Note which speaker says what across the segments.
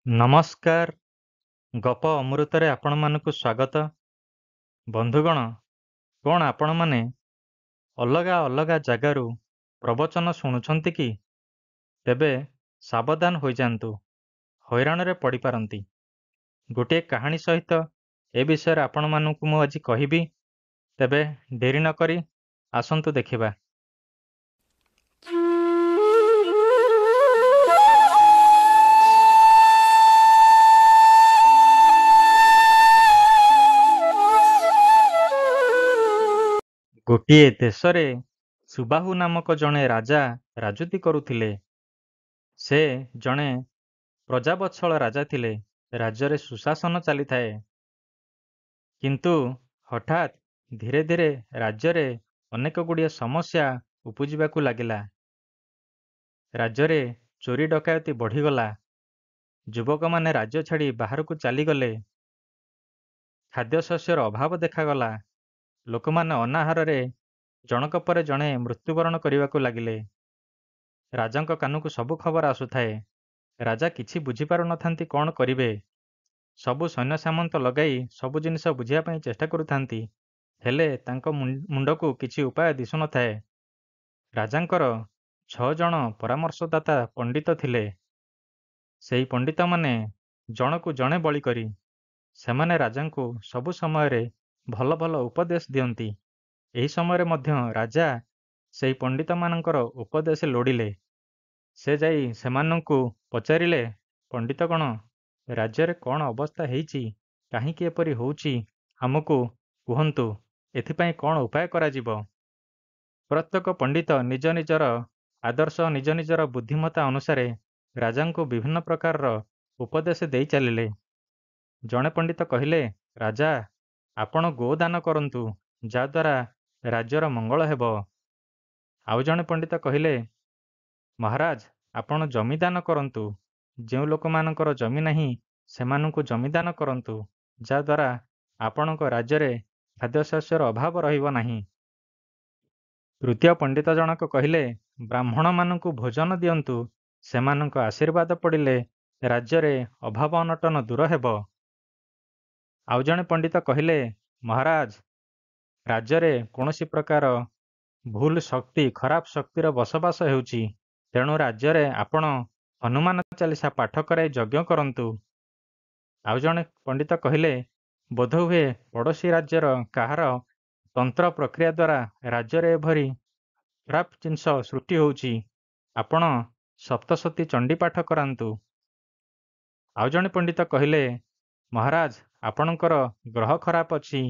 Speaker 1: ନମସ୍କାର। ଗପ ଅମୃତରେ ଆପଣମାନଙ୍କୁ ସ୍ୱାଗତ। ବନ୍ଧୁଗଣ, କ'ଣ ଆପଣମାନେ ଅଲଗା ଅଲଗା ଜାଗାରୁ ପ୍ରବଚନ ଶୁଣୁଛନ୍ତି କି? ତେବେ ସାବଧାନ ହୋଇଯାନ୍ତୁ, ହଇରାଣରେ ପଡ଼ିପାରନ୍ତି। ଗୋଟିଏ କାହାଣୀ ସହିତ ଏ ବିଷୟରେ ଆପଣମାନଙ୍କୁ ମୁଁ ଆଜି କହିବି। ତେବେ ଡେରି ନ କରି ଆସନ୍ତୁ ଦେଖିବା। ଗୋଟିଏ ଦେଶରେ ସୁବାହୁ ନାମକ ଜଣେ ରାଜା ରାଜୁତି କରୁଥିଲେ। ସେ ଜଣେ ପ୍ରଜାବତ୍ସଳ ରାଜା ଥିଲେ। ରାଜ୍ୟରେ ସୁଶାସନ ଚାଲିଥାଏ। କିନ୍ତୁ ହଠାତ୍ ଧୀରେ ଧୀରେ ରାଜ୍ୟରେ ଅନେକ ଗୁଡ଼ିଏ ସମସ୍ୟା ଉପୁଜିବାକୁ ଲାଗିଲା। ରାଜ୍ୟରେ ଚୋରି ଡକାୟତି ବଢ଼ିଗଲା। ଯୁବକମାନେ ରାଜ୍ୟ ଛାଡ଼ି ବାହାରକୁ ଚାଲିଗଲେ। ଖାଦ୍ୟଶସ୍ୟର ଅଭାବ ଦେଖାଗଲା। ଲୋକମାନେ ଅନାହାରରେ ଜଣକ ପରେ ଜଣେ ମୃତ୍ୟୁବରଣ କରିବାକୁ ଲାଗିଲେ। ରାଜାଙ୍କ କାନକୁ ସବୁ ଖବର ଆସୁଥାଏ। ରାଜା କିଛି ବୁଝିପାରୁନଥାନ୍ତି କ'ଣ କରିବେ। ସବୁ ସୈନ୍ୟ ସାମନ୍ତ ଲଗାଇ ସବୁ ଜିନିଷ ବୁଝିବା ପାଇଁ ଚେଷ୍ଟା କରୁଥାନ୍ତି। ହେଲେ ତାଙ୍କ ମୁଣ୍ଡକୁ କିଛି ଉପାୟ ଦିଶୁନଥାଏ। ରାଜାଙ୍କର 6 ଜଣ ପରାମର୍ଶଦାତା ପଣ୍ଡିତ ଥିଲେ। ସେହି ପଣ୍ଡିତମାନେ ଜଣକୁ ଜଣେ ବଳି କରି ସେମାନେ ରାଜାଙ୍କୁ ସବୁ ସମୟରେ ଭଲ ଭଲ ଉପଦେଶ ଦିଅନ୍ତି। ଏହି ସମୟରେ ମଧ୍ୟ ରାଜା ସେହି ପଣ୍ଡିତମାନଙ୍କର ଉପଦେଶ ଲୋଡ଼ିଲେ। ସେ ଯାଇ ସେମାନଙ୍କୁ ପଚାରିଲେ, ପଣ୍ଡିତଗଣ, ରାଜ୍ୟରେ କ'ଣ ଅବସ୍ଥା ହେଇଛି, କାହିଁକି ଏପରି ହେଉଛି, ଆମକୁ କୁହନ୍ତୁ, ଏଥିପାଇଁ କ'ଣ ଉପାୟ କରାଯିବ? ପ୍ରତ୍ୟେକ ପଣ୍ଡିତ ନିଜ ନିଜର ଆଦର୍ଶ ନିଜ ନିଜର ବୁଦ୍ଧିମତ୍ତା ଅନୁସାରେ ରାଜାଙ୍କୁ ବିଭିନ୍ନ ପ୍ରକାରର ଉପଦେଶ ଦେଇ ଚାଲିଲେ। ଜଣେ ପଣ୍ଡିତ କହିଲେ, ରାଜା, ଆପଣ ଗୋଦାନ କରନ୍ତୁ, ଯାହାଦ୍ୱାରା ରାଜ୍ୟର ମଙ୍ଗଳ ହେବ। ଆଉ ଜଣେ ପଣ୍ଡିତ କହିଲେ, ମହାରାଜ, ଆପଣ ଜମିଦାନ କରନ୍ତୁ। ଯେଉଁ ଲୋକମାନଙ୍କର ଜମି ନାହିଁ ସେମାନଙ୍କୁ ଜମିଦାନ କରନ୍ତୁ, ଯାହାଦ୍ୱାରା ଆପଣଙ୍କ ରାଜ୍ୟରେ ଖାଦ୍ୟଶସ୍ୟର ଅଭାବ ରହିବ ନାହିଁ। ତୃତୀୟ ପଣ୍ଡିତ ଜଣକ କହିଲେ, ବ୍ରାହ୍ମଣମାନଙ୍କୁ ଭୋଜନ ଦିଅନ୍ତୁ। ସେମାନଙ୍କ ଆଶୀର୍ବାଦ ପଡ଼ିଲେ ରାଜ୍ୟରେ ଅଭାବ ଅନଟନ ଦୂର ହେବ। ଆଉ ଜଣେ ପଣ୍ଡିତ କହିଲେ, ମହାରାଜ, ରାଜ୍ୟରେ କୌଣସି ପ୍ରକାର ଭୁଲ ଶକ୍ତି, ଖରାପ ଶକ୍ତିର ବସବାସ ହେଉଛି। ତେଣୁ ରାଜ୍ୟରେ ଆପଣ ହନୁମାନ ଚାଳିଶା ପାଠ କରାଇ ଯଜ୍ଞ କରନ୍ତୁ। ଆଉ ଜଣେ ପଣ୍ଡିତ କହିଲେ, ବୋଧହୁଏ ପଡ଼ୋଶୀ ରାଜ୍ୟର କାହାର ତନ୍ତ୍ର ପ୍ରକ୍ରିୟା ଦ୍ୱାରା ରାଜ୍ୟରେ ଏଭଳି ଖରାପ ଜିନିଷ ସୃଷ୍ଟି ହେଉଛି। ଆପଣ ସପ୍ତଶତୀ ଚଣ୍ଡୀ ପାଠ କରାନ୍ତୁ। ଆଉ ଜଣେ ପଣ୍ଡିତ କହିଲେ, ମହାରାଜ, ଆପଣଙ୍କର ଗ୍ରହ ଖରାପ ଅଛି।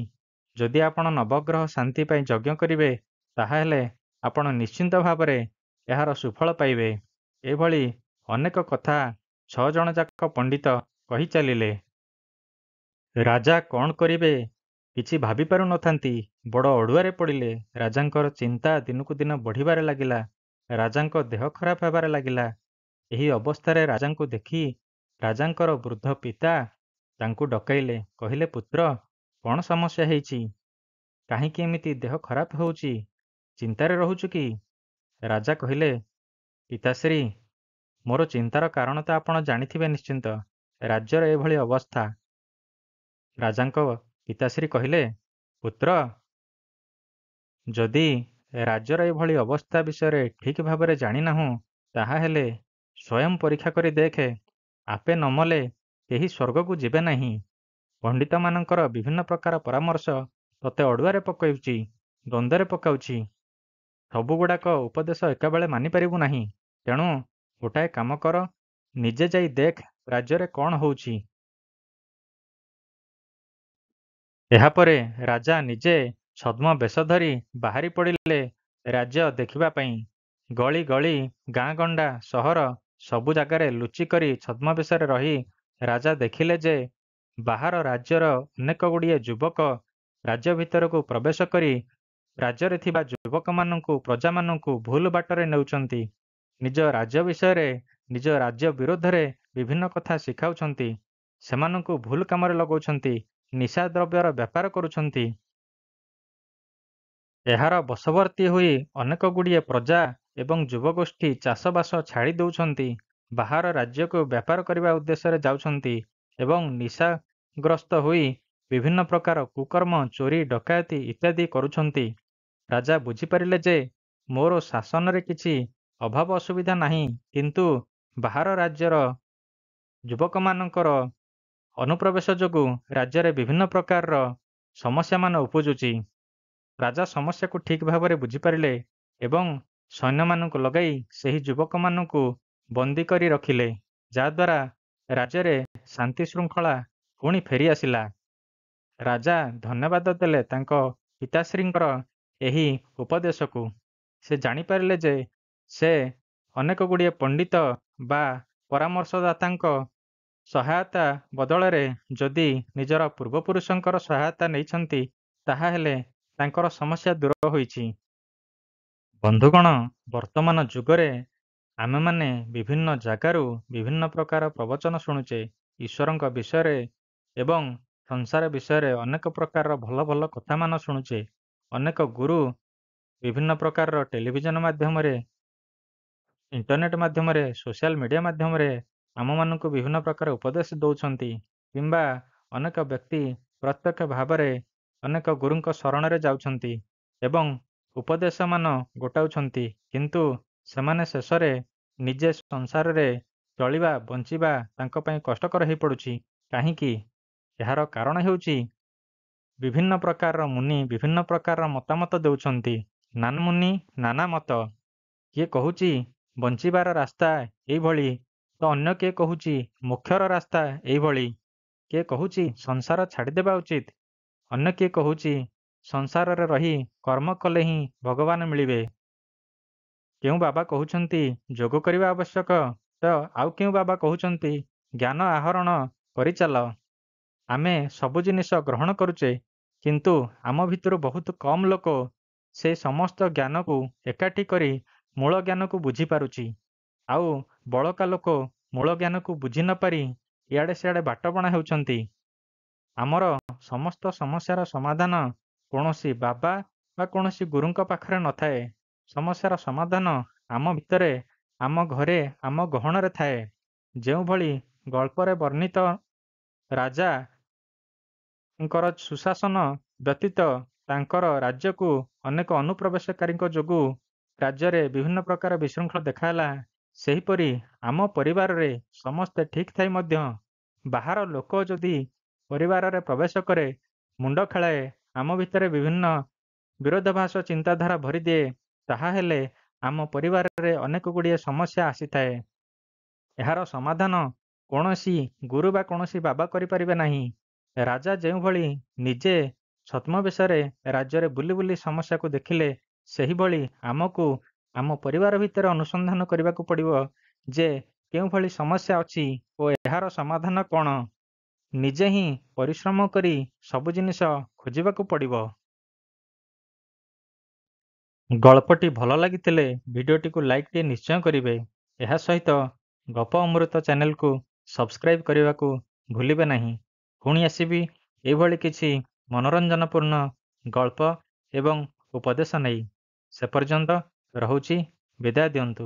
Speaker 1: ଯଦି ଆପଣ ନବଗ୍ରହ ଶାନ୍ତି ପାଇଁ ଯଜ୍ଞ କରିବେ, ତାହାହେଲେ ଆପଣ ନିଶ୍ଚିନ୍ତ ଭାବରେ ଏହାର ସୁଫଳ ପାଇବେ। ଏଭଳି ଅନେକ କଥା 6 ଜଣ ଯାକ ପଣ୍ଡିତ କହି ଚାଲିଲେ। ରାଜା କ'ଣ କରିବେ କିଛି ଭାବିପାରୁନଥାନ୍ତି। ବଡ଼ ଅଡ଼ୁଆରେ ପଡ଼ିଲେ। ରାଜାଙ୍କର ଚିନ୍ତା ଦିନକୁ ଦିନ ବଢ଼ିବାରେ ଲାଗିଲା। ରାଜାଙ୍କ ଦେହ ଖରାପ ହେବାରେ ଲାଗିଲା। ଏହି ଅବସ୍ଥାରେ ରାଜାଙ୍କୁ ଦେଖି ରାଜାଙ୍କର ବୃଦ୍ଧ ପିତା ତାଙ୍କୁ ଡକାଇଲେ। କହିଲେ, ପୁତ୍ର, କ'ଣ ସମସ୍ୟା ହେଇଛି? କାହିଁକି ଏମିତି ଦେହ ଖରାପ ହେଉଛି? ଚିନ୍ତାରେ ରହୁଛୁ କି? ରାଜା କହିଲେ, ପିତାଶ୍ରୀ, ମୋର ଚିନ୍ତାର କାରଣ ତ ଆପଣ ଜାଣିଥିବେ ନିଶ୍ଚିନ୍ତ। ରାଜ୍ୟର ଏଭଳି ଅବସ୍ଥା। ରାଜାଙ୍କ ପିତାଶ୍ରୀ କହିଲେ, ପୁତ୍ର, ଯଦି ରାଜ୍ୟର ଏଭଳି ଅବସ୍ଥା ବିଷୟରେ ଠିକ୍ ଭାବରେ ଜାଣିନାହୁଁ, ତାହାହେଲେ ସ୍ୱୟଂ ପରୀକ୍ଷା କରି ଦେଖେ। ଆପେ ନ ମଲେ କେହି ସ୍ୱର୍ଗକୁ ଯିବେ ନାହିଁ। ପଣ୍ଡିତମାନଙ୍କର ବିଭିନ୍ନ ପ୍ରକାର ପରାମର୍ଶ ତତେ ଅଡ଼ୁଆରେ ପକାଉଛି, ଦ୍ୱନ୍ଦ୍ୱରେ ପକାଉଛି। ସବୁଗୁଡ଼ାକ ଉପଦେଶ ଏକାବେଳେ ମାନିପାରିବୁ ନାହିଁ। ତେଣୁ ଗୋଟାଏ କାମ କର, ନିଜେ ଯାଇ ଦେଖ ରାଜ୍ୟରେ କ'ଣ ହେଉଛି। ଏହାପରେ ରାଜା ନିଜେ ଛଦ୍ମ ବେଶ ଧରି ବାହାରି ପଡ଼ିଲେ ରାଜ୍ୟ ଦେଖିବା ପାଇଁ। ଗଳି ଗଳି, ଗାଁ ଗଣ୍ଡା, ସହର ସବୁ ଜାଗାରେ ଲୁଚି କରି ଛଦ୍ମବେଶରେ ରହି ରାଜା ଦେଖିଲେ ଯେ ବାହାର ରାଜ୍ୟର ଅନେକ ଗୁଡ଼ିଏ ଯୁବକ ରାଜ୍ୟ ଭିତରକୁ ପ୍ରବେଶ କରି ରାଜ୍ୟରେ ଥିବା ଯୁବକମାନଙ୍କୁ, ପ୍ରଜାମାନଙ୍କୁ ଭୁଲ ବାଟରେ ନେଉଛନ୍ତି। ନିଜ ରାଜ୍ୟ ବିଷୟରେ, ନିଜ ରାଜ୍ୟ ବିରୋଧରେ ବିଭିନ୍ନ କଥା ଶିଖାଉଛନ୍ତି। ସେମାନଙ୍କୁ ଭୁଲ କାମରେ ଲଗାଉଛନ୍ତି। ନିଶା ଦ୍ରବ୍ୟର ବେପାର କରୁଛନ୍ତି। ଏହାର ବଶବର୍ତ୍ତୀ ହୋଇ ଅନେକ ଗୁଡ଼ିଏ ପ୍ରଜା ଏବଂ ଯୁବଗୋଷ୍ଠୀ ଚାଷବାସ ଛାଡ଼ି ଦେଉଛନ୍ତି। ବାହାର ରାଜ୍ୟକୁ ବ୍ୟାପାର କରିବା ଉଦ୍ଦେଶ୍ୟରେ ଯାଉଛନ୍ତି ଏବଂ ନିଶାଗ୍ରସ୍ତ ହୋଇ ବିଭିନ୍ନ ପ୍ରକାର କୁକର୍ମ, ଚୋରି, ଡକାୟତି ଇତ୍ୟାଦି କରୁଛନ୍ତି। ରାଜା ବୁଝିପାରିଲେ ଯେ ମୋର ଶାସନରେ କିଛି ଅଭାବ ଅସୁବିଧା ନାହିଁ, କିନ୍ତୁ ବାହାର ରାଜ୍ୟର ଯୁବକମାନଙ୍କର ଅନୁପ୍ରବେଶ ଯୋଗୁଁ ରାଜ୍ୟରେ ବିଭିନ୍ନ ପ୍ରକାରର ସମସ୍ୟାମାନ ଉପୁଜୁଛି। ରାଜା ସମସ୍ୟାକୁ ଠିକ୍ ଭାବରେ ବୁଝିପାରିଲେ ଏବଂ ସୈନ୍ୟମାନଙ୍କୁ ଲଗାଇ ସେହି ଯୁବକମାନଙ୍କୁ ବନ୍ଦୀ କରି ରଖିଲେ, ଯାହାଦ୍ୱାରା ରାଜ୍ୟରେ ଶାନ୍ତି ଶୃଙ୍ଖଳା ପୁଣି ଫେରି ଆସିଲା। ରାଜା ଧନ୍ୟବାଦ ଦେଲେ ତାଙ୍କ ପିତାଶ୍ରୀଙ୍କର ଏହି ଉପଦେଶକୁ। ସେ ଜାଣିପାରିଲେ ଯେ ସେ ଅନେକଗୁଡ଼ିଏ ପଣ୍ଡିତ ବା ପରାମର୍ଶଦାତାଙ୍କ ସହାୟତା ବଦଳରେ ଯଦି ନିଜର ପୂର୍ବପୁରୁଷଙ୍କର ସହାୟତା ନେଇଛନ୍ତି, ତାହାହେଲେ ତାଙ୍କର ସମସ୍ୟା ଦୂର ହୋଇଛି। ବନ୍ଧୁଗଣ, ବର୍ତ୍ତମାନ ଯୁଗରେ ଆମେମାନେ ବିଭିନ୍ନ ଜାଗାରୁ ବିଭିନ୍ନ ପ୍ରକାର ପ୍ରବଚନ ଶୁଣୁଛେ। ଈଶ୍ୱରଙ୍କ ବିଷୟରେ ଏବଂ ସଂସାର ବିଷୟରେ ଅନେକ ପ୍ରକାରର ଭଲ ଭଲ କଥାମାନ ଶୁଣୁଛେ। ଅନେକ ଗୁରୁ ବିଭିନ୍ନ ପ୍ରକାରର ଟେଲିଭିଜନ ମାଧ୍ୟମରେ, ଇଣ୍ଟରନେଟ୍ ମାଧ୍ୟମରେ, ସୋସିଆଲ ମିଡ଼ିଆ ମାଧ୍ୟମରେ ଆମମାନଙ୍କୁ ବିଭିନ୍ନ ପ୍ରକାର ଉପଦେଶ ଦେଉଛନ୍ତି, କିମ୍ବା ଅନେକ ବ୍ୟକ୍ତି ପ୍ରତ୍ୟକ୍ଷ ଭାବରେ ଅନେକ ଗୁରୁଙ୍କ ଶରଣରେ ଯାଉଛନ୍ତି ଏବଂ ଉପଦେଶମାନ ଗୋଟାଉଛନ୍ତି, କିନ୍ତୁ ସେମାନେ ଶେଷରେ ନିଜେ ସଂସାରରେ ଚଳିବା, ବଞ୍ଚିବା ତାଙ୍କ ପାଇଁ କଷ୍ଟକର ହୋଇପଡ଼ୁଛି। କାହିଁକି? ଏହାର କାରଣ ହେଉଛି ବିଭିନ୍ନ ପ୍ରକାରର ମୁନି ବିଭିନ୍ନ ପ୍ରକାରର ମତାମତ ଦେଉଛନ୍ତି। ନାନା ମୁନି ନାନା ମତ। କିଏ କହୁଛି ବଞ୍ଚିବାର ରାସ୍ତା ଏଇଭଳି, ତ ଅନ୍ୟ କିଏ କହୁଛି ମୋକ୍ଷର ରାସ୍ତା ଏଇଭଳି। କିଏ କହୁଛି ସଂସାର ଛାଡ଼ିଦେବା ଉଚିତ, ଅନ୍ୟ କିଏ କହୁଛି ସଂସାରରେ ରହି କର୍ମ କଲେ ହିଁ ଭଗବାନ ମିଳିବେ। କେଉଁ ବାବା କହୁଛନ୍ତି ଯୋଗ କରିବା ଆବଶ୍ୟକ, ତ ଆଉ କେଉଁ ବାବା କହୁଛନ୍ତି ଜ୍ଞାନ ଆହରଣ କରିଚାଲ। ଆମେ ସବୁ ଜିନିଷ ଗ୍ରହଣ କରୁଛେ, କିନ୍ତୁ ଆମ ଭିତରୁ ବହୁତ କମ୍ ଲୋକ ସେ ସମସ୍ତ ଜ୍ଞାନକୁ ଏକାଠି କରି ମୂଳ ଜ୍ଞାନକୁ ବୁଝିପାରୁଛି। ଆଉ ବଳକା ଲୋକ ମୂଳ ଜ୍ଞାନକୁ ବୁଝି ନପାରି ଇଆଡ଼େ ସିଆଡ଼େ ବାଟବଣା ହେଉଛନ୍ତି। ଆମର ସମସ୍ତ ସମସ୍ୟାର ସମାଧାନ କୌଣସି ବାବା ବା କୌଣସି ଗୁରୁଙ୍କ ପାଖରେ ନଥାଏ। ସମସ୍ୟାର ସମାଧାନ ଆମ ଭିତରେ, ଆମ ଘରେ, ଆମ ଗହଣରେ ଥାଏ। ଯେଉଁଭଳି ଗଳ୍ପରେ ବର୍ଣ୍ଣିତ ରାଜାଙ୍କର ସୁଶାସନ ବ୍ୟତୀତ ତାଙ୍କର ରାଜ୍ୟକୁ ଅନେକ ଅନୁପ୍ରବେଶକାରୀଙ୍କ ଯୋଗୁଁ ରାଜ୍ୟରେ ବିଭିନ୍ନ ପ୍ରକାର ବିଶୃଙ୍ଖଳା ଦେଖାହେଲା, ସେହିପରି ଆମ ପରିବାରରେ ସମସ୍ତେ ଠିକ୍ ଥାଇ ମଧ୍ୟ ବାହାର ଲୋକ ଯଦି ପରିବାରରେ ପ୍ରବେଶ କରେ, ମୁଣ୍ଡ ଖେଳାଏ, ଆମ ଭିତରେ ବିଭିନ୍ନ ବିରୋଧାଭାସ ଚିନ୍ତାଧାରା ଭରିଦିଏ, ତାହାହେଲେ ଆମ ପରିବାରରେ ଅନେକ ଗୁଡ଼ିଏ ସମସ୍ୟା ଆସିଥାଏ। ଏହାର ସମାଧାନ କୌଣସି ଗୁରୁ ବା କୌଣସି ବାବା କରିପାରିବେ ନାହିଁ। ରାଜା ଯେଉଁଭଳି ନିଜେ ଛଦ୍ମବେଶରେ ରାଜ୍ୟରେ ବୁଲି ବୁଲି ସମସ୍ୟାକୁ ଦେଖିଲେ, ସେହିଭଳି ଆମକୁ ଆମ ପରିବାର ଭିତରେ ଅନୁସନ୍ଧାନ କରିବାକୁ ପଡ଼ିବ ଯେ କେଉଁଭଳି ସମସ୍ୟା ଅଛି ଓ ଏହାର ସମାଧାନ କ'ଣ। ନିଜେ ହିଁ ପରିଶ୍ରମ କରି ସବୁ ଜିନିଷ ଖୋଜିବାକୁ ପଡ଼ିବ। ଗଳ୍ପଟି ଭଲ ଲାଗିଥିଲେ ଭିଡ଼ିଓଟିକୁ ଲାଇକ୍ଟିଏ ନିଶ୍ଚୟ କରିବେ। ଏହା ସହିତ ଗପ ଅମୃତ ଚ୍ୟାନେଲକୁ ସବସ୍କ୍ରାଇବ୍ କରିବାକୁ ଭୁଲିବେ ନାହିଁ। ପୁଣି ଆସିବି ଏଇଭଳି କିଛି ମନୋରଞ୍ଜନପୂର୍ଣ୍ଣ ଗଳ୍ପ ଏବଂ ଉପଦେଶ ନେଇ। ସେ ପର୍ଯ୍ୟନ୍ତ ରହୁଛି, ବିଦାୟ ଦିଅନ୍ତୁ।